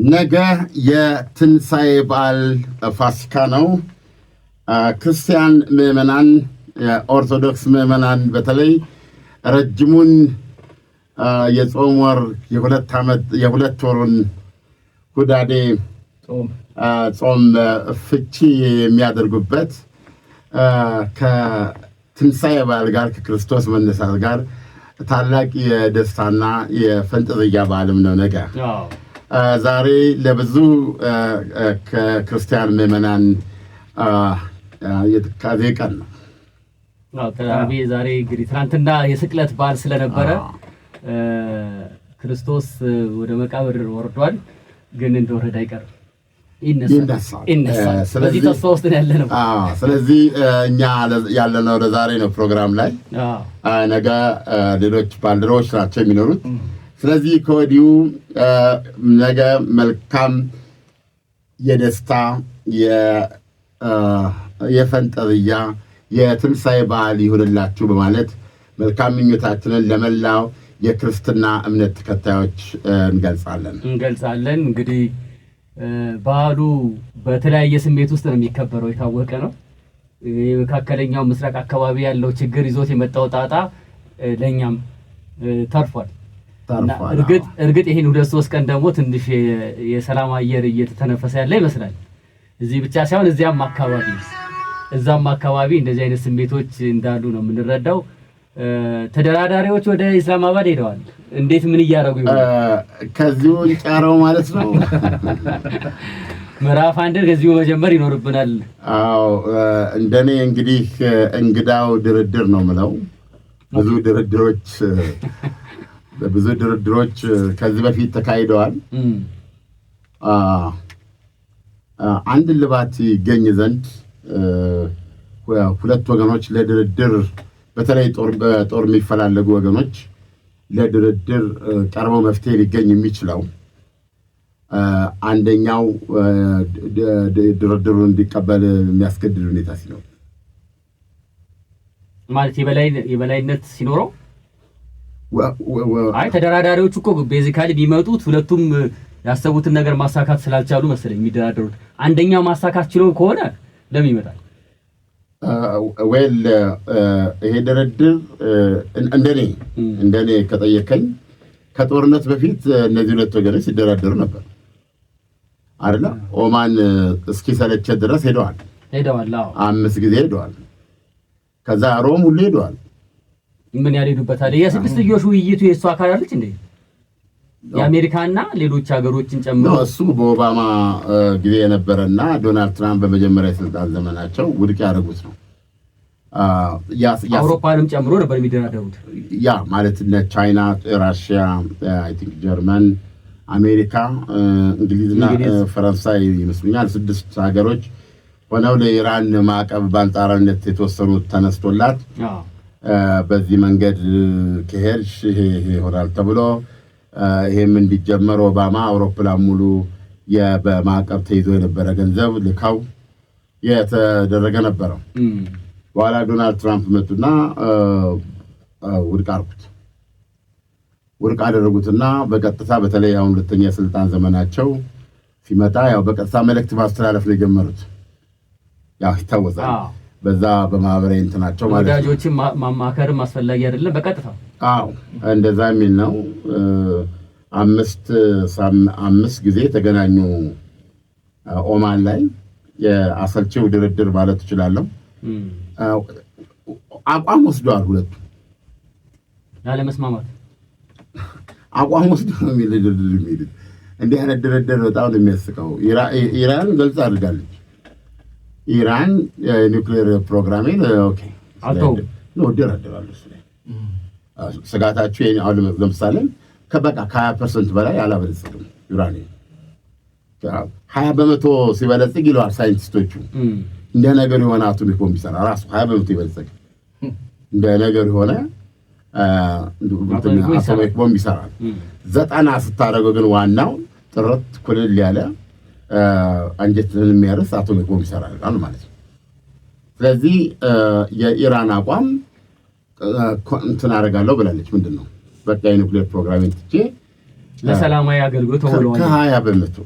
ነገ የትንሣኤ በዓል ፋሲካ ነው። ክርስቲያን ምዕመናን፣ የኦርቶዶክስ ምዕመናን በተለይ ረጅሙን የጾም ወር የሁለት ወሩን ሁዳዴ ጾም ፍቺ የሚያደርጉበት ከትንሣኤ በዓል ጋር ከክርስቶስ መነሳት ጋር ታላቅ የደስታና የፈንጠዝያ በዓልም ነው ነገ። ዛሬ ለብዙ ከክርስቲያን ምዕመናን የትካዜ ቀን ነው። ዛሬ እንግዲህ ትናንትና የስቅለት በዓል ስለነበረ ክርስቶስ ወደ መቃብር ወርዷል፣ ግን እንደወረደ አይቀርም፣ ይነሳል። ስለዚህ ተስፋ ውስጥ ያለነው። ስለዚህ እኛ ያለነው ለዛሬ ነው ፕሮግራም ላይ። ነገ ሌሎች ባልደረቦች ናቸው የሚኖሩት። ስለዚህ ከወዲሁ ነገ መልካም የደስታ የፈንጠዝያ የትንሣኤ በዓል ይሁንላችሁ በማለት መልካም ምኞታችንን ለመላው የክርስትና እምነት ተከታዮች እንገልጻለን። እንግዲህ በዓሉ በተለያየ ስሜት ውስጥ ነው የሚከበረው፣ የታወቀ ነው። የመካከለኛው ምስራቅ አካባቢ ያለው ችግር ይዞት የመጣው ጣጣ ለእኛም ተርፏል። እርግጥ ይህን 2-3 ቀን ደግሞ ትንሽ የሰላም አየር እየተተነፈሰ ያለ ይመስላል። እዚህ ብቻ ሳይሆን እዛም አካባቢ እንደዚህ አይነት ስሜቶች እንዳሉ ነው የምንረዳው። ተደራዳሪዎች ወደ ኢስላማባድ ሄደዋል። እንዴት ምን እያደረጉ ይሆናል? ከዚሁ እንጫረው ማለት ነው። ምዕራፍ 1 ከዚሁ መጀመር ይኖርብናል። እንደኔ እንግዲህ እንግዳው ድርድር ነው የምለው። ብዙ ድርድሮች ከዚህ በፊት ተካሂደዋል። አንድ ልባት ይገኝ ዘንድ ሁለት ወገኖች ለድርድር በተለይ በጦር የሚፈላለጉ ወገኖች ለድርድር ቀርበው መፍትሄ ሊገኝ የሚችለው አንደኛው ድርድሩን እንዲቀበል የሚያስገድድ ሁኔታ ሲኖር ማለት የበላይነት ሲኖረው። ተደራዳሪዎች እኮ ቤዚካሊ ቢመጡት ሁለቱም ያሰቡትን ነገር ማሳካት ስላልቻሉ መሰለኝ የሚደራደሩት። አንደኛው ማሳካት ችሎ ከሆነ ለምን ይመጣል? ይሄ ድርድር እንደኔ ከጠየቀኝ ከጦርነት በፊት እነዚህ ሁለት ወገኖች ሲደራደሩ ነበር አይደለ? ኦማን እስኪሰለቸት ድረስ ሄደዋል። 5 ጊዜ ሄደዋል። ከዛ ሮም ሁሉ ሄደዋል። ምን ያልሄዱበታል? የስድስትዮሽ ውይይቱ የእሱ አካል አለች እንዴ? የአሜሪካና ሌሎች ሀገሮችን ጨምሮ እሱ በኦባማ ጊዜ የነበረና ዶናልድ ትራምፕ በመጀመሪያ የስልጣን ዘመናቸው ውድቅ ያደረጉት ነው። አውሮፓንም ጨምሮ ነበር የሚደራደሩት። ያ ማለት እነ ቻይና፣ ራሽያ፣ አይ ቲንክ ጀርመን፣ አሜሪካ፣ እንግሊዝና ፈረንሳይ ይመስሉኛል 6 ሀገሮች ሆነው ለኢራን ማዕቀብ በአንጻራዊነት የተወሰኑት ተነስቶላት በዚህ መንገድ ከሄድሽ ይሄ ይሆናል ተብሎ ይሄም እንዲጀመር ኦባማ አውሮፕላን ሙሉ በማዕቀብ ተይዞ የነበረ ገንዘብ ልካው የተደረገ ነበረው። በኋላ ዶናልድ ትራምፕ መጡና ውድቅ አደረጉትና በቀጥታ በተለይ አሁን ሁለተኛ የስልጣን ዘመናቸው ሲመጣ ያው በቀጥታ መልእክት ማስተላለፍ ነው የጀመሩት። ያው ይታወሳል። በዛ በማህበራዊ እንትናቸው ማለት ነው። ወዳጆችን ማማከርም አስፈላጊ አይደለም፣ በቀጥታ እንደዛ የሚል ነው። 5 ጊዜ ተገናኙ ኦማን ላይ የአሰልቺው ድርድር ማለት ትችላለህ። አቋም ወስደዋል። ሁለቱ ያለመስማማት አቋም ወስደው ነው ድርድር የሚል። እንዲህ አይነት ድርድር በጣም ነው የሚያስቀው። ኢራን ገልጽ አድርጋለች። ኢራን የኒውክሌር ፕሮግራሜን እደራደራለሁ ስጋታችሁ አሁን ለምሳሌ ከ20% በላይ አላበለጸግም ዩራኒየም 20% ሲበለጽግ ይለዋል ሳይንቲስቶቹ። እንደ ነገር የሆነ አቶሚክ ቦምብ ይሰራ ራሱ 20% ይበለጽግ እንደ ነገር የሆነ አቶሚክ ቦምብ ይሰራል። 90 ስታደርገው ግን ዋናው ጥርት ኩልል ያለ አንጀትን የሚያርስ አቶሚክ ቦምብ ይሰራል ማለት ነው። ስለዚህ የኢራን አቋም እንትን አደርጋለሁ ብላለች። ምንድነው በቃ የኒውክሌር ፕሮግራሚንግ ትቼ ለሰላማዊ አገልግሎት ተወለዋል።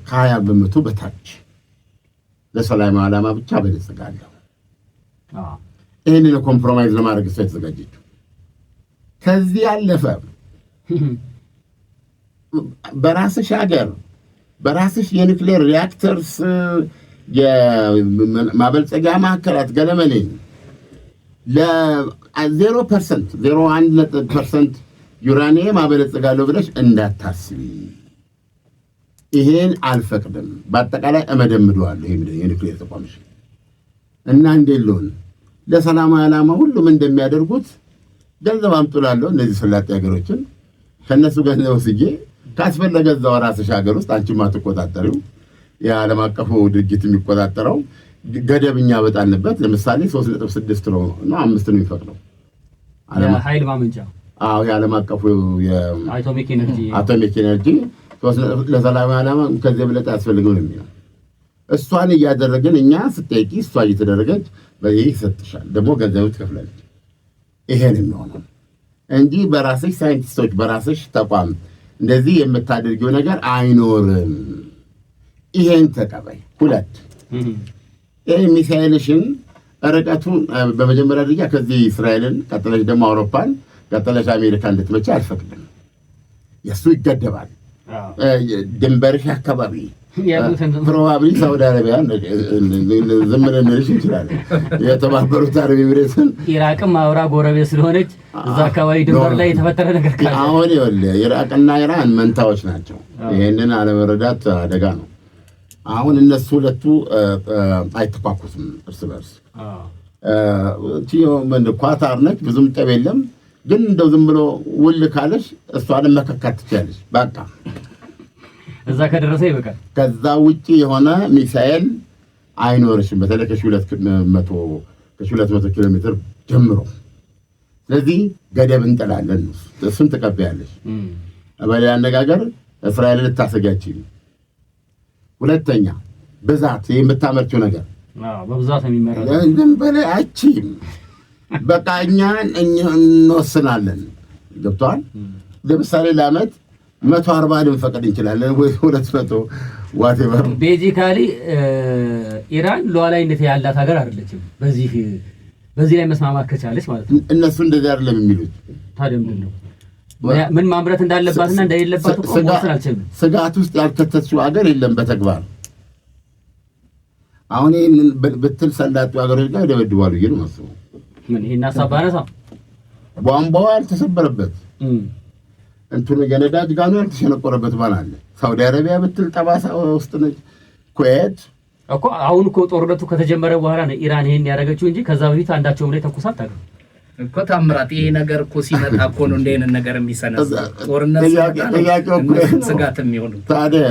ከ20 በመቶ በታች ለሰላማዊ ዓላማ ብቻ በለጽጋለሁ። ይህንን ኮምፕሮማይዝ ለማድረግ እሷ የተዘጋጀችው። ከዚህ ያለፈ በራስሽ ሀገር በራስሽ የኒውክሌር ሪያክተርስ የማበልጸጊያ ማዕከላት ገለመሌ ለ0% 0.1% ዩራኒየም አበለጽጋለሁ ብለሽ እንዳታስቢ። ይሄን አልፈቅድም። በአጠቃላይ እመደምደዋለሁ። ይሄ የኒውክሌር ተቋምሽ እና እንደሌሎን ለሰላማዊ ዓላማ ሁሉም እንደሚያደርጉት ገንዘብ አምጡላለሁ። እነዚህ ሰላጤ ሀገሮችን ከነሱ ገንዘብ ወስጄ ካስፈለገ እዛው ራስሽ ሀገር ውስጥ አንቺ ማትቆጣጠሪው የዓለም አቀፉ ድርጅት የሚቆጣጠረው ገደብኛ በጣልንበት ለምሳሌ 3.6 ነው 5 ነው የሚፈቅደው ኃይል ማመንጫ። የዓለም አቀፉ የአቶሚክ ኤነርጂ ለሰላማዊ ዓላማ ከዚህ በለጠ ያስፈልገው ነው የሚለው። እሷን እያደረግን እኛ ስትጠይቂ እሷ እየተደረገች በይህ ይሰጥሻል፣ ደግሞ ገንዘቡ ትከፍላለች። ይሄን የሚሆነው እንጂ በራስሽ ሳይንቲስቶች በራስሽ ተቋም እንደዚህ የምታደርጊው ነገር አይኖርም። ይሄን ተቀበይ። 2 ይሄ ሚሳኤልሽን ርቀቱን በመጀመሪያ ደረጃ ከዚህ እስራኤልን ቀጥለሽ ደግሞ አውሮፓን ቀጥለሽ አሜሪካ እንድትመጪ አልፈቅድም። የእሱ ይገደባል። ድንበርሽ አካባቢ ፕሮባብሊ ሳውዲ አረቢያ ዝም ልንልሽ እንችላለን። የተባበሩት አረብ ኤሚሬትስን ኢራቅም አብራ ጎረቤት ስለሆነች እዛ አካባቢ ድንበር ላይ የተፈጠረ ነገር ካለ አሁን ይኸውልህ ኢራቅና ኢራን መንታዎች ናቸው። ይሄንን አለመረዳት አደጋ ነው። አሁን እነሱ ሁለቱ አይተኳኩስም እርስ በርስ። ኳታር ነች፣ ብዙም ጠብ የለም። ግን እንደው ዝም ብሎ ውል ካለሽ እሷንም መከካት ትችላለች። በቃ እዛ ከደረሰ ይበቃል። ከዛ ውጪ የሆነ ሚሳኤል አይኖርሽም፣ በተለይ ከ200 ኪሎ ሜትር ጀምሮ። ስለዚህ ገደብ እንጥላለን። እሱን ትቀበያለሽ። በሌላ አነጋገር እስራኤልን ልታሰጋችኝ። 2ኛ ብዛት የምታመርችው ነገር በብዛት የሚመረጥ ዝም በላይ አቺም በቃ እኛ እንወስናለን። ገብቶሃል? ለምሳሌ ለዓመት 140 ልንፈቅድ እንችላለን ወይ 200 ዋቴቨር። ቤዚካሊ ኢራን ሉዓላዊነት ያላት ሀገር አይደለችም። በዚህ ላይ መስማማት ከቻለች ማለት ነው። እነሱ እንደዚህ አይደለም የሚሉት። ታዲያ ምንድን ነው ምን ማምረት እንዳለባትና እንደሌለባት እኮ መወሰን አልችልም። ስጋት ውስጥ ያልከተትሽው ሀገር የለም በተግባር። አሁን ይህንን ብትል ሰላጤው ሀገሮች ጋር ይደበድባሉ ብዬ ነው የማስበው። ምን ይሄን ሀሳብ ባነሳ ቧንቧው ያልተሰበረበት እንትኑ የነዳጅ ጋኑ ያልተሸነቆረበት ባል አለ። ሳውዲ አረቢያ ብትል ጠባሳ ውስጥ ነች። ኩዌት እኮ አሁን እኮ ጦርነቱ ከተጀመረ በኋላ ነው ኢራን ይሄን ያደረገችው እንጂ ከዛ በፊት አንዳቸውም ላይ ተኩሳ አታውቅም እኮ። ታምራት ይሄ ነገር እኮ ሲመጣ እኮ ነው እንደዚህ ነገር የሚሰነዝ ጦርነት ስጋት የሚሆነው። ታዲያ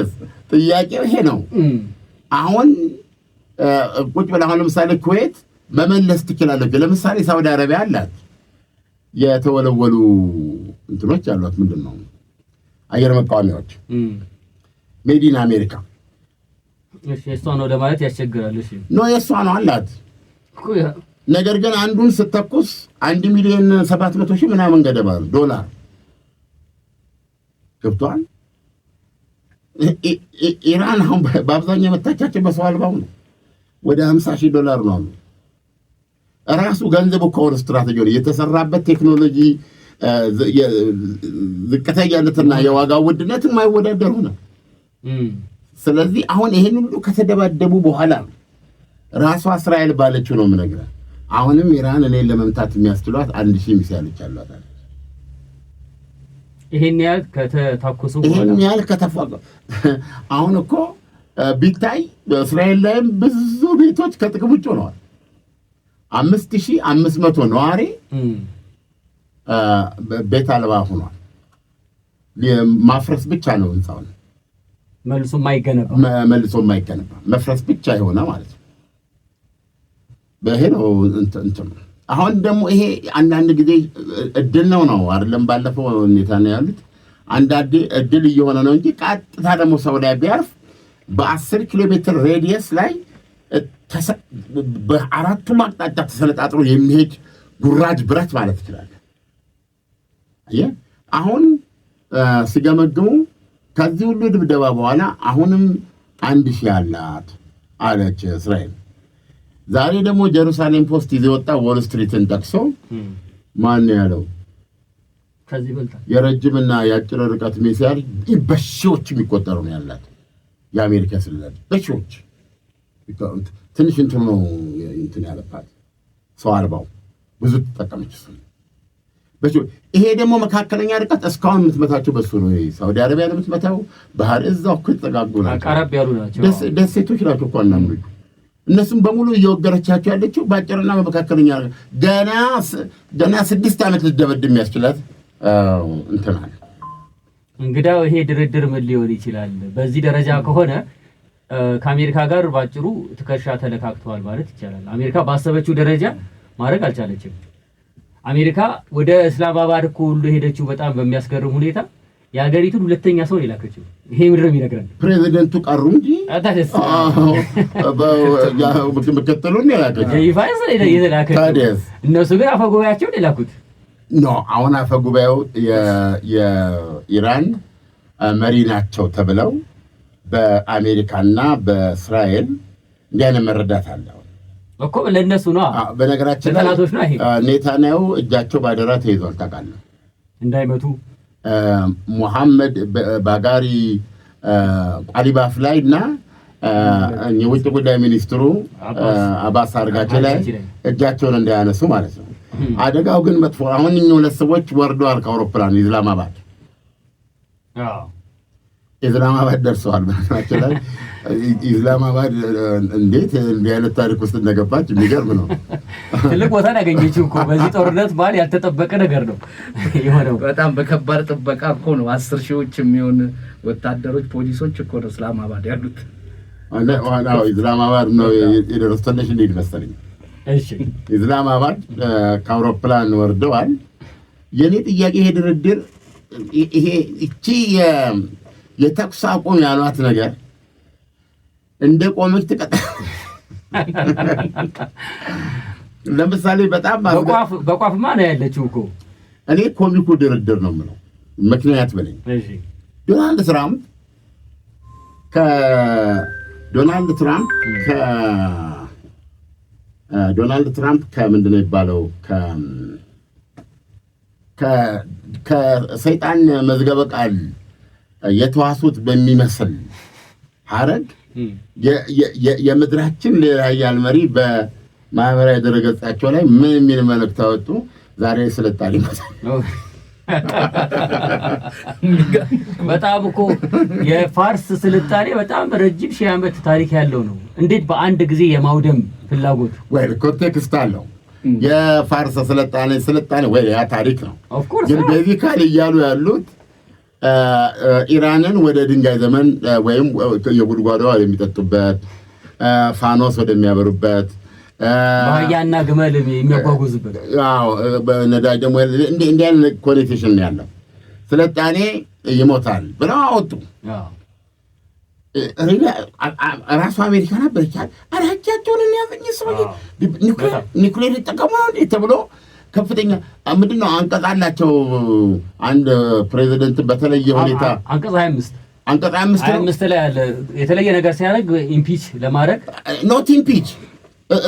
ጥያቄው ይሄ ነው። አሁን ቁጭ ብለህ አሁን ለምሳሌ ኩዌት መመለስ ትችላለች። ለምሳሌ ሳውዲ አረቢያ አላት የተወለወሉ እንትኖች አሏት። ምንድን ነው አየር መቃወሚያዎች ሜዲን አሜሪካ። የእሷ ነው ለማለት ያስቸግራል። የእሷ ነው አላት። ነገር ግን አንዱን ስተኩስ 1,700,000 ምናምን ገደማ ዶላር ገብቷል። ኢራን አሁን በአብዛኛው የመታቻቸው በሰው አልባው ነው። ወደ $50,000 ነው አሉ። ራሱ ገንዘቡ ከሆነ ስትራቴጂ ነው የተሰራበት። ቴክኖሎጂ ዝቅተኛነትና የዋጋ ውድነት የማይወዳደር ሆነ። ስለዚህ አሁን ይሄን ሁሉ ከተደባደቡ በኋላ ራሷ እስራኤል ባለችው ነው የምነግርህ። አሁንም ኢራን እኔን ለመምታት የሚያስችሏት 1,000 ሚሳይሎች አሏት። ይሄን ያህል ከተታኮሱ ይሄን ያህል ከተፋቀ አሁን እኮ ቢታይ በእስራኤል ላይም ብዙ ቤቶች ከጥቅም ውጭ ሆነዋል። 5,500 ነዋሪ ቤት አልባ ሆኗል። ማፍረስ ብቻ ነው ህንፃውን መልሶ የማይገነባ መፍረስ ብቻ የሆነ ማለት ነው። በይሄ ነው እንትን። አሁን ደግሞ ይሄ አንዳንድ ጊዜ እድል ነው አይደለም። ባለፈው ሁኔታ ነው ያሉት። አንዳንዴ እድል እየሆነ ነው እንጂ ቀጥታ ደግሞ ሰው ላይ ቢያርፍ በ10 ኪሎ ሜትር ሬዲየስ ላይ በአራቱም አቅጣጫ ተሰነጣጥሮ የሚሄድ ጉራጅ ብረት ማለት ይችላል። አሁን ሲገመግሙ ከዚህ ሁሉ ድብደባ በኋላ አሁንም 1000 አላት አለች እስራኤል። ዛሬ ደግሞ ጀሩሳሌም ፖስት ይዞ ወጣ ዎል ስትሪትን ጠቅሶ ማን ያለው ከዚህ በልጣ የረጅምና የአጭር ርቀት ሚሳይል በሺዎች የሚቆጠሩ ነው ያላት የአሜሪካ ስለላ በሺዎች ትንሽ እንትን ነው እንትን ያለባት ሰው አልባው ብዙ ተጠቀመች እሱ በሺዎች። ይሄ ደግሞ መካከለኛ ርቀት እስካሁን የምትመታቸው በሱ ነው። ሳውዲ አረቢያ የምትመታው ባህር እዛው እኮ ተጠጋጉ ናቸው፣ አቀራብ ያሉ ናቸው፣ ደሴቶች ናቸው እኮ እናምሩ። እነሱም በሙሉ እየወገረቻቸው ያለችው ባጭርና በመካከለኛ ገና 6 ዓመት ልትደበድብ የሚያስችላት እንትና እንግዲያው ይሄ ድርድር ምን ሊሆን ይችላል? በዚህ ደረጃ ከሆነ ከአሜሪካ ጋር ባጭሩ ትከሻ ተለካክተዋል ማለት ይቻላል። አሜሪካ ባሰበችው ደረጃ ማድረግ አልቻለችም። አሜሪካ ወደ እስላማባድ እኮ ሁሉ ሄደችው በጣም በሚያስገርም ሁኔታ የሀገሪቱን ሁለተኛ ሰው ላከችው። ይሄ ምድር የሚነግረን ፕሬዚደንቱ ቀሩ እንጂ ምክትሉን ላከችው። እነሱ ግን አፈጉባኤያቸውን የላኩት ኖ አሁን አፈጉባኤው የኢራን መሪ ናቸው ተብለው በአሜሪካና በእስራኤል እንዲህ ዓይነት መረዳት አለው እኮ ለነሱ ነው። በነገራችን ላይ ኔታንያሁ እጃቸው ባደራ ተይዟል ታውቃለህ። እንዳይመቱ ሙሐመድ ባጋሪ ቃሊባፍ ላይ እና የውጭ ጉዳይ ሚኒስትሩ አባስ አርጋቸው ላይ እጃቸውን እንዳያነሱ ማለት ነው። አደጋው ግን መጥፎ። አሁን እኛ ሁለት ሰዎች ወርደዋል ከአውሮፕላን ኢስላማባድ ደርሰዋል። በነገራችን ላይ ኢስላማባድ እንዴት እንዲህ አይነት ታሪክ ውስጥ እንደገባች የሚገርም ነው። ትልቅ ቦታ ያገኘችው እኮ በዚህ ጦርነት በኋላ ያልተጠበቀ ነገር ነው የሆነው። በጣም በከባድ ጥበቃ እኮ ነው 10 ሺዎች የሚሆን ወታደሮች ፖሊሶች እኮ ነው ኢስላማባድ ያሉት። ዋናው ኢስላማባድ ነው የደረሱት እንዴ መሰለኝ። እሺ ኢስላማባድ ከአውሮፕላን ወርደዋል። የኔ ጥያቄ ይሄ ድርድር ይሄ እቺ የተኩስ አቁም ያሏት ነገር እንደ ቆመች ተቀጣ። ለምሳሌ በጣም በቋፍማ ነው ያለችው እኮ። እኔ ኮሚኩ ድርድር ነው የምለው። ምክንያት በለኝ። እሺ ዶናልድ ትራምፕ ከምንድን ነው የሚባለው ከሰይጣን መዝገበ ቃል የተዋሱት በሚመስል ሐረግ የምድራችን ኃያል መሪ በማህበራዊ ድረገጻቸው ላይ ምን የሚል መልእክት አወጡ? ዛሬ ስልጣኔ በጣም እኮ የፋርስ ስልጣኔ በጣም ረጅም 1000 ዓመት ታሪክ ያለው ነው። እንዴት በአንድ ጊዜ የማውደም ፍላጎት ወይ ኮንቴክስት አለው። የፋርስ ስልጣኔ ወይ ያ ታሪክ ነው። ግን ቤዚካሊ እያሉ ያሉት ኢራንን ወደ ድንጋይ ዘመን ወይም የጉድጓዷ የሚጠጡበት ፋኖስ ወደሚያበሩበት ባህያና ግመል የሚያጓጉዙበት በነዳጅ ደግሞ እንዲህ አይነት ኮኔክሽን ያለው ስልጣኔ ይሞታል ብለው አወጡ። ራሱ አሜሪካ ነበረች አራጃቸውን የሚያገኝ ሰው ኒውክሌር ይጠቀሙ ነው እንዴ ተብሎ ከፍተኛ ምንድነው አንቀጽ አላቸው። አንድ ፕሬዚደንት በተለየ ሁኔታ አንቀጽ 25 ላይ ያለ የተለየ ነገር ሲያደርግ ኢምፒች ለማድረግ ኖት ኢምፒች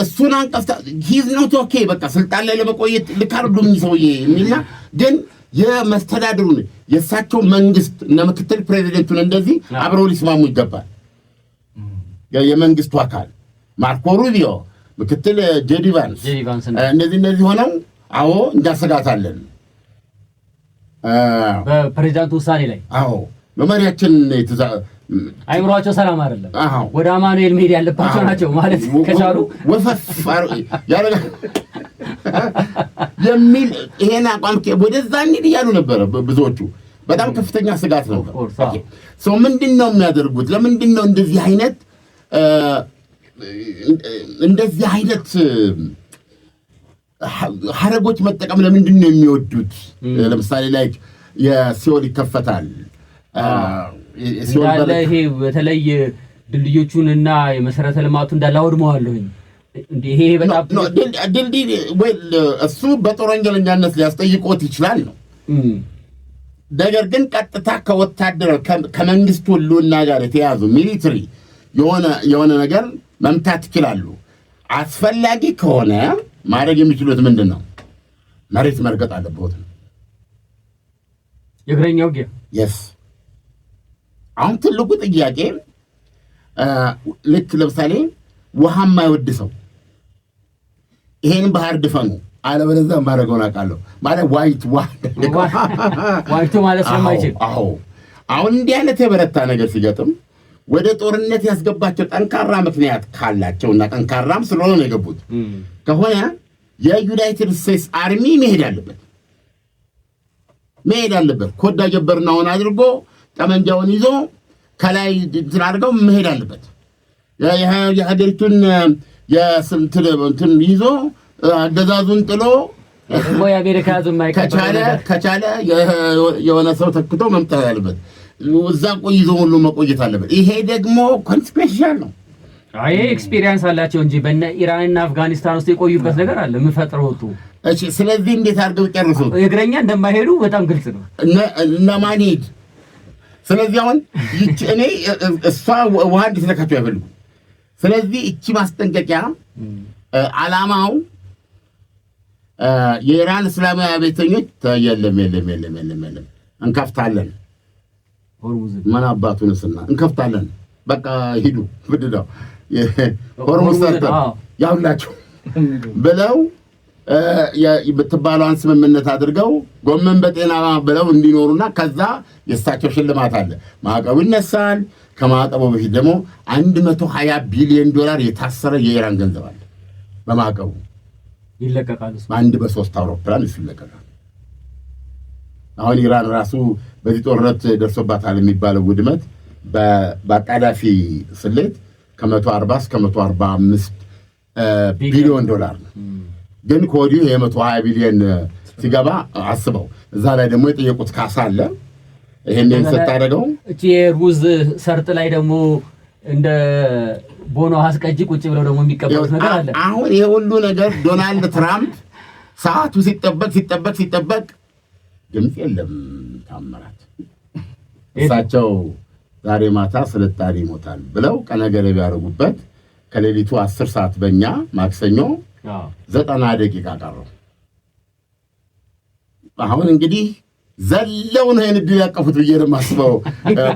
እሱን አንቀጽ ሂዝ ኖት ኦኬ በቃ ስልጣን ላይ ለመቆየት ልካርዱኝ ሰውዬ የሚልና ግን የመስተዳድሩን የእሳቸው መንግስት እና ምክትል ፕሬዚደንቱን እንደዚህ አብረው ሊስማሙ ይገባል። የመንግስቱ አካል ማርኮ ሩቢዮ ምክትል ጄዲ ቫንስ እነዚህ ሆነው አዎ እንዳሰጋታለን በፕሬዚዳንቱ ውሳኔ ላይ በመሪያችን አይምሯቸው ሰላም አይደለም። ወደ አማኑኤል መሄድ ያለባቸው ናቸው ማለት ከቻሉ ወፈፍ የሚል ይሄን አቋም ወደዛ እንሂድ እያሉ ነበረ ብዙዎቹ። በጣም ከፍተኛ ስጋት ነበር። ሰው ምንድን ነው የሚያደርጉት? ለምንድን ነው እንደዚህ አይነት ሀረጎች መጠቀም ለምንድን ነው የሚወዱት? ለምሳሌ ላይ የሲኦል ይከፈታል እንዳለ ይሄ በተለይ ድልድዮቹንና የመሰረተ ልማቱ እንዳለ አውድመዋለሁኝ። ይሄ በጣም ድልድይ እሱ በጦር ወንጀለኛነት ሊያስጠይቆት ይችላል ነው ነገር ግን ቀጥታ ከወታደራዊ ከመንግስቱ ሁሉና ጋር የተያዙ ሚሊተሪ የሆነ ነገር መምታት ይችላሉ። አስፈላጊ ከሆነ ማድረግ የሚችሉት ምንድን ነው? መሬት መርገጥ አለበት። የእግረኛው ጊያ የስ አሁን ትልቁ ጥያቄ ልክ ለምሳሌ ውሃ የማይወድ ሰው ይሄን ባህር ድፈኑ አለበለዚያ ማድረገውን አውቃለሁ ማለት ዋይቱ ማለት ስለማይችል አሁን እንዲህ አይነት የበረታ ነገር ሲገጥም ወደ ጦርነት ያስገባቸው ጠንካራ ምክንያት ካላቸውና ጠንካራም ስለሆነ ነው የገቡት ከሆነ የዩናይትድ ስቴትስ አርሚ መሄድ አለበት ኮዳ ጀበርናውን አድርጎ ጠመንጃውን ይዞ ከላይ አድርገው መሄድ አለበት። የሀገሪቱን የስንትን ይዞ አገዛዙን ጥሎ የአሜሪካ ከቻለ የሆነ ሰው ተክቶ መምጣት አለበት። እዛ ቆይዞ ሁሉ መቆየት አለበት። ይሄ ደግሞ ኮንስፔሻል ነው። ይሄ ኤክስፒሪየንስ አላቸው እንጂ በእነ ኢራንና አፍጋኒስታን ውስጥ የቆዩበት ነገር አለ የምፈጥረው ወጡ። እሺ፣ ስለዚህ እንዴት አድርገው ጨርሱት? እግረኛ እንደማይሄዱ በጣም ግልጽ ነው እና ማን ሄድ። ስለዚህ አሁን እኔ እሷ ውሃ እንድትነካቸው አይፈልጉም። ስለዚህ እቺ ማስጠንቀቂያ ዓላማው የኢራን እስላማዊ አብዮተኞች የለም እንከፍታለን፣ ምን አባቱንስና እንከፍታለን፣ በቃ ሂዱ ብድዳው ሆርሙዝ ሰርተን ያውላችሁ ብለው የምትባለውን ስምምነት አድርገው ጎመን በጤና ብለው እንዲኖሩና ከዛ የእሳቸው ሽልማት አለ። ማዕቀቡ ይነሳል። ከማዕቀቡ በፊት ደግሞ $120 ቢሊዮን የታሰረ የኢራን ገንዘብ አለ። በማዕቀቡ ይለቀቃል። በ3 አውሮፕላን እሱ ይለቀቃል። አሁን ኢራን ራሱ በዚህ ጦርነት ደርሶባታል የሚባለው ውድመት በአጣዳፊ ስሌት ከ140 እስከ $145 ቢሊዮን ነው። ግን ከወዲሁ የ120 ቢሊዮን ሲገባ አስበው። እዛ ላይ ደግሞ የጠየቁት ካሳ አለ። ይሄንን ስታደርገው እቺ የሩዝ ሰርጥ ላይ ደግሞ እንደ ቦኖ አስቀጂ ቁጭ ብለው ደግሞ የሚቀበሉት ነገር አለ። አሁን ይሄ ሁሉ ነገር ዶናልድ ትራምፕ ሰዓቱ ሲጠበቅ ድምፅ የለም ታምራት። እሳቸው ዛሬ ማታ ስልጣኔ ይሞታል ብለው ቀነ ገደብ ያደረጉበት ከሌሊቱ 10 ሰዓት በእኛ ማክሰኞ 90 ደቂቃ ቀረው። አሁን እንግዲህ ዘለው ነው የንግድ ያቀፉት ብዬ ነው የማስበው።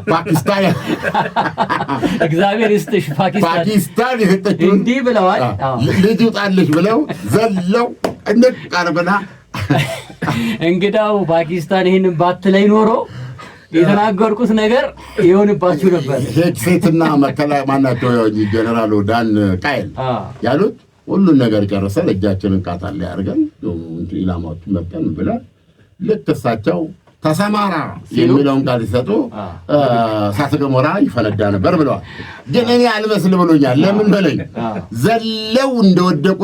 ፓኪስታን እግዚአብሔር ይስጥሽ ፓኪስታን የሰጠችው እንዲህ ብለዋል። ልጅ ይውጣልሽ ብለው ዘለው እንቃርብና እንግዳው ፓኪስታን ይህንን ባትለይ ኖሮ የተናገርኩት ነገር ይሆንባችሁ ነበር። ሴትና መከላከያ ማናቸው ጀነራል ዳን ቃይል ያሉት ሁሉን ነገር ጨርሰ እጃችንን ቃታል ያርገን ኢላማዎችን መጥተን ብለን ልክ እሳቸው ተሰማራ የሚለውን ቃል ሲሰጡ እሳተ ገሞራ ይፈነዳ ነበር ብለዋል። ግን እኔ አልመስል ብሎኛል። ለምን በለኝ ዘለው እንደወደቁ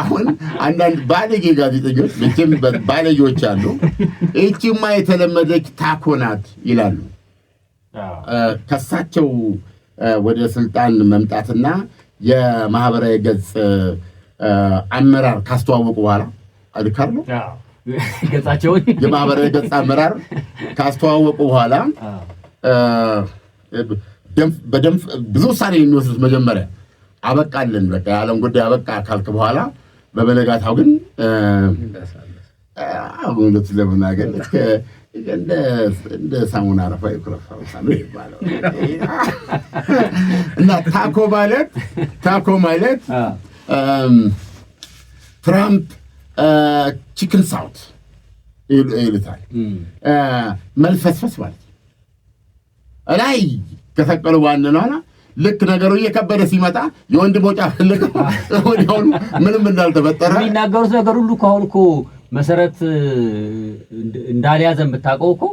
አሁን አንዳንድ ባለጌ ጋዜጠኞች ብቻም ባለጌዎች አሉ። እቺማ የተለመደች ታኮ ናት ይላሉ። ከሳቸው ወደ ስልጣን መምጣትና የማህበራዊ ገጽ አመራር ካስተዋወቁ በኋላ አልካርሎ ገጻቸውን የማህበራዊ ገጽ አመራር ካስተዋወቁ በኋላ በደንብ ብዙ ውሳኔ የሚወስዱት መጀመሪያ አበቃልን በቃ የዓለም ጉዳይ አበቃ ካልክ በኋላ በበነጋታው ግን አሁን ለምናገር እንደ ሳሙና አረፋ ይኩረፋው ይባላል። እና ታኮ ማለት ትራምፕ ቺክን ሳውት ይሉታል። መልፈስፈስ ማለት ላይ ከሰቀሉ ዋናና ልክ ነገሩ እየከበደ ሲመጣ የወንድ ሞጫ ፈለገ ወዲያውኑ ምንም እንዳልተፈጠረ የሚናገሩት ነገር ሁሉ ከአሁን እኮ መሰረት እንዳልያዘ የምታውቀው እኮ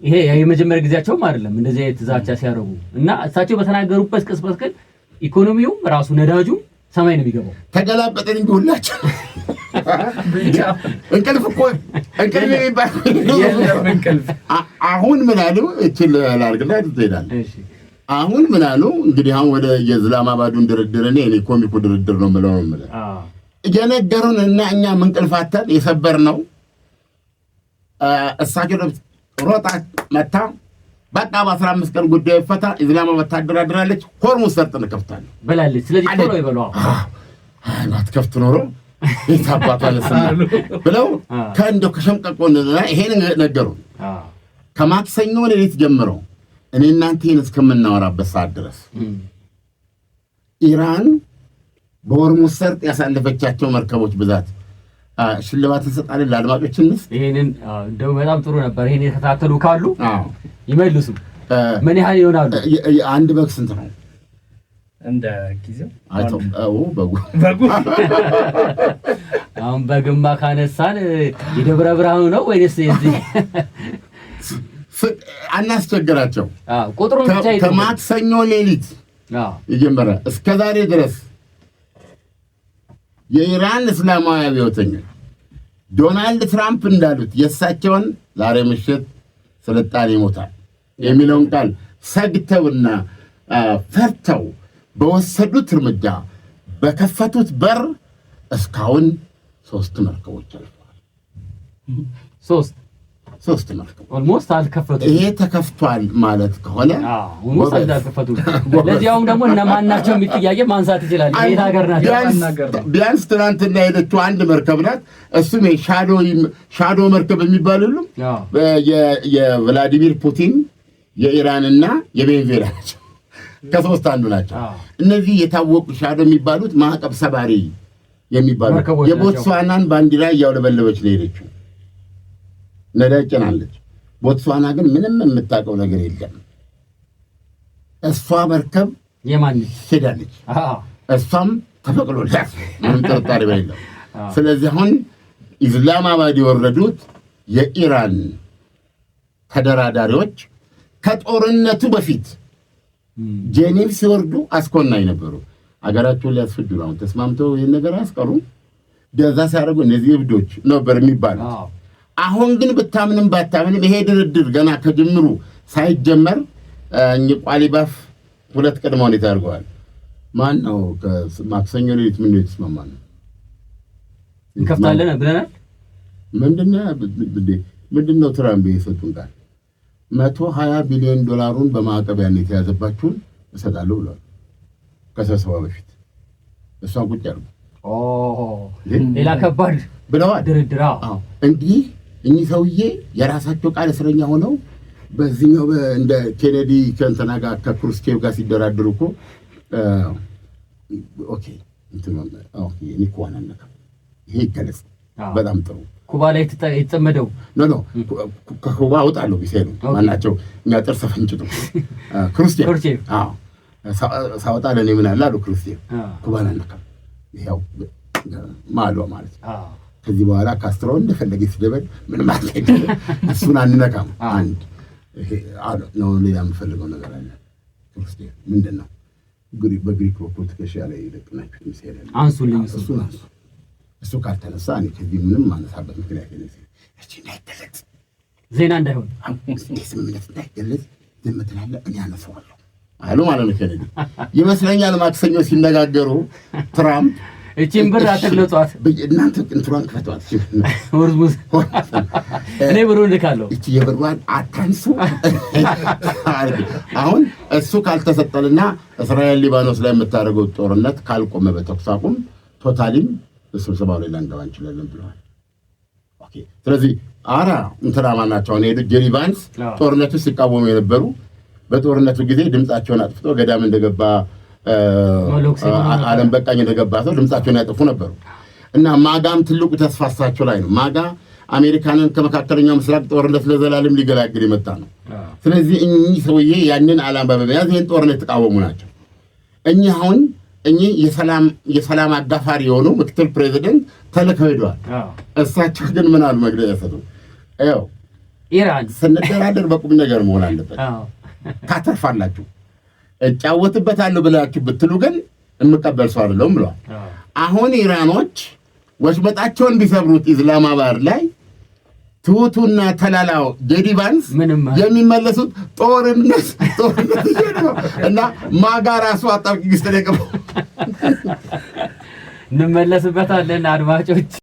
ይሄ የመጀመሪያ ጊዜያቸውም አይደለም እንደዚህ አይነት ዛቻ ሲያደርጉ እና እሳቸው በተናገሩበት ቅጽበት ግን ኢኮኖሚው ራሱ ነዳጁ ሰማይ ነው የሚገባው። ተገላበጠን እንጂ ሁላችሁ እንቅልፍ የሚባል አሁን ምን አሉ እችል ላርግላ ትሄዳለህ። አሁን ምን አሉ እንግዲህ አሁን ወደ የእስላማባዱን ድርድር እኔ ኮሚኩ ድርድር ነው የምለው እየነገሩን እና እኛ እንቅልፋተን የሰበር ነው። እሳቸው ሮጣ መታ በቃ በ15 ቀን ጉዳይ ይፈታ፣ ኢስላማባድ ታደራድራለች፣ ሆርሙዝ ሰርጥ እንከፍታለን ብላለች። ስለዚህ ቶሎ ይበሉ አትከፍት ኖሮ የታባቷ ለስና ብለው ከእንደው ከሸምቀቆና ይሄን ነገሩ። ከማክሰኞ ሌሊት ጀምሮ እኔ እናንተ ይሄን እስከምናወራበት ሰዓት ድረስ ኢራን በሆርሙዝ ሰርጥ ያሳለፈቻቸው መርከቦች ብዛት ሽልማት እንሰጣለን ለአድማጮችንስ። ይሄንን እንደው በጣም ጥሩ ነበር። ይሄን የተከታተሉ ካሉ ይመልሱ። ምን ያህል ይሆናሉ? አንድ በግ ስንት ነው? እንደ ጊዜው በጉ አሁን በግማ ካነሳን የደብረ ብርሃኑ ነው ወይስ የዚህ? አናስቸግራቸው። ቁጥሩን ብቻ ከማክሰኞ ሌሊት ይጀምራ እስከ ዛሬ ድረስ የኢራን እስላማዊ አብዮተኞች ዶናልድ ትራምፕ እንዳሉት የእሳቸውን ዛሬ ምሽት ስልጣኔ ይሞታል የሚለውን ቃል ሰግተውና ፈርተው በወሰዱት እርምጃ በከፈቱት በር እስካሁን 3 መርከቦች አልፈዋል። 3 መርከቦች ኦልሞስት አልከፈቱም። ይሄ ተከፍቷል ማለት ከሆነ ኦልሞስት አልከፈቱም። ለዚያውም ደግሞ እነማን ናቸው የሚል ጥያቄ ማንሳት ይችላል። የት ሀገር ናቸው? ቢያንስ ትናንትና ሄደችው አንድ መርከብ ናት። እሱም ሻዶ መርከብ የሚባል ሁሉም የቭላዲሚር ፑቲን የኢራንና የቬኔዙዌላ ናቸው። ከ3 አንዱ ናቸው። እነዚህ የታወቁ ሻዶ የሚባሉት ማዕቀብ ሰባሪ የሚባሉ የቦትስዋናን ባንዲራ እያውለበለበች ነው ሄደችው። ነዳጅ ጭናለች። ቦትስዋና ግን ምንም የምታውቀው ነገር የለም። እሷ መርከብ የማን ሄዳለች። እሷም ተፈቅዶላት ምንም ጥርጣሬ የለው። ስለዚህ አሁን ኢስላማባድ የወረዱት የኢራን ተደራዳሪዎች ከጦርነቱ በፊት ጄኔቭ ሲወርዱ አስኮናኝ ነበሩ። አገራቸውን ሊያስፈጁ አሁን ተስማምተው ይህን ነገር አያስቀሩም። ደዛ ሲያደርጉ እነዚህ እብዶች ነበር የሚባሉት። አሁን ግን ብታምንም ባታምንም ይሄ ድርድር ገና ከጅምሩ ሳይጀመር ቋሊባፍ 2 ቅድመ ሁኔታ አድርገዋል። ማን ነው ከማክሰኞ ሌሊት ምን ነው የተስማማነው? እንከፍታለን ብለናል። ምንድነው ትራምፕ የሰጡን ቃል? $120 ቢሊዮን በማዕቀብ ያን የተያዘባችሁን እሰጣለሁ ብለዋል። ከስብሰባ በፊት እሷን ቁጭ አድርጉ ሌላ ከባድ ብለዋል ድርድር። እንዲህ እኚህ ሰውዬ የራሳቸው ቃል እስረኛ ሆነው በዚህኛው እንደ ኬኔዲ ከእንትና ጋር ከክሩስቼቭ ጋር ሲደራደሩ እኮ ኦኬ እኔ እኮ ዋናነካ ይሄ ይገለጽ። በጣም ጥሩ ኩባ ላይ የተጠመደው ኖ ከኩባ አውጣለሁ ቢሴሉ ማናቸው እኛ ጥርስ ፈንጭጡ ክሩስቼቭ ሳወጣ ለእኔ ምን አለ አሉ ክሩስቼቭ ኩባን አነካም። ይኸው ማሏ ማለት ከዚህ በኋላ ካስትሮ እንደፈለገ ሲደበድ ምን ማለት አይደለም። እሱን አንነካም። አንድ ይሄ አለ ነው። ሌላ የምፈልገው ነገር አለ። ክርስቲያ ምንድን ነው? በግሪክ በኩል ትከሻ ላይ ይደቅናችሁ ይሰራል። አንሱልኝ። እሱ ካልተነሳ እኔ ከዚህ ምንም ማነሳበት ምክንያት የለም። እቺ እንዳይገለጽ ዜና እንዳይሆን ስምምነት እንዳይገለጽ ዝም ትላለህ፣ እኔ አነሳዋለሁ አሉ ማለት ነው። ከነዲ ይመስለኛል ማክሰኞ ሲነጋገሩ ትራምፕ እቺን ብር አትግለጧት እናንተ እንትሯን ክፈቷት ወርሙዝ እኔ ብሩን ልካለሁ። እቺ የብሯን አታንሱ። አሁን እሱ ካልተሰጠልና እስራኤል ሊባኖስ ላይ የምታደርገው ጦርነት ካልቆመ በተኩስ አቁም ቶታሊም ስብሰባው ላይ ላንገባ እንችላለን ብለዋል። ኦኬ። ስለዚህ እንትና ማናቸው ነው ሄዱ ጄሪ ቫንስ ጦርነቱ ሲቃወሙ የነበሩ በጦርነቱ ጊዜ ድምጻቸውን አጥፍቶ ገዳም እንደገባ ዓለም በቃኝ እንደገባ ሰው ድምጻቸውን ያጠፉ ነበሩ እና ማጋም ትልቁ ተስፋሳቸው ላይ ነው። ማጋ አሜሪካንን ከመካከለኛው ምስራቅ ጦርነት ለዘላለም ሊገላግል የመጣ ነው። ስለዚህ እኚህ ሰውዬ ያንን ዓላማ በመያዝ ይህን ጦርነት ተቃወሙ ናቸው። እኚህ የሰላም አጋፋሪ የሆኑ ምክትል ፕሬዚደንት ተልከው ሄደዋል። እሳቸው ግን ምን አሉ? መግለጫ ሰጡ። ያው ኢራን ስንደራደር በቁም ነገር መሆን አለበት። ታተርፋላችሁ፣ እጫወትበታለሁ ብላችሁ ብትሉ ግን የምቀበል ሰው አይደለሁም ብለዋል። አሁን ኢራኖች ወሽመጣቸውን ቢሰብሩት ኢስላማባድ ላይ ትሁቱና ተላላው ጄዲ ቫንስ የሚመለሱት ጦርነት እና ማጋ ራሱ አጣብቂኝ ውስጥ ነው የገባው። እንመለስበታለን አድማጮች።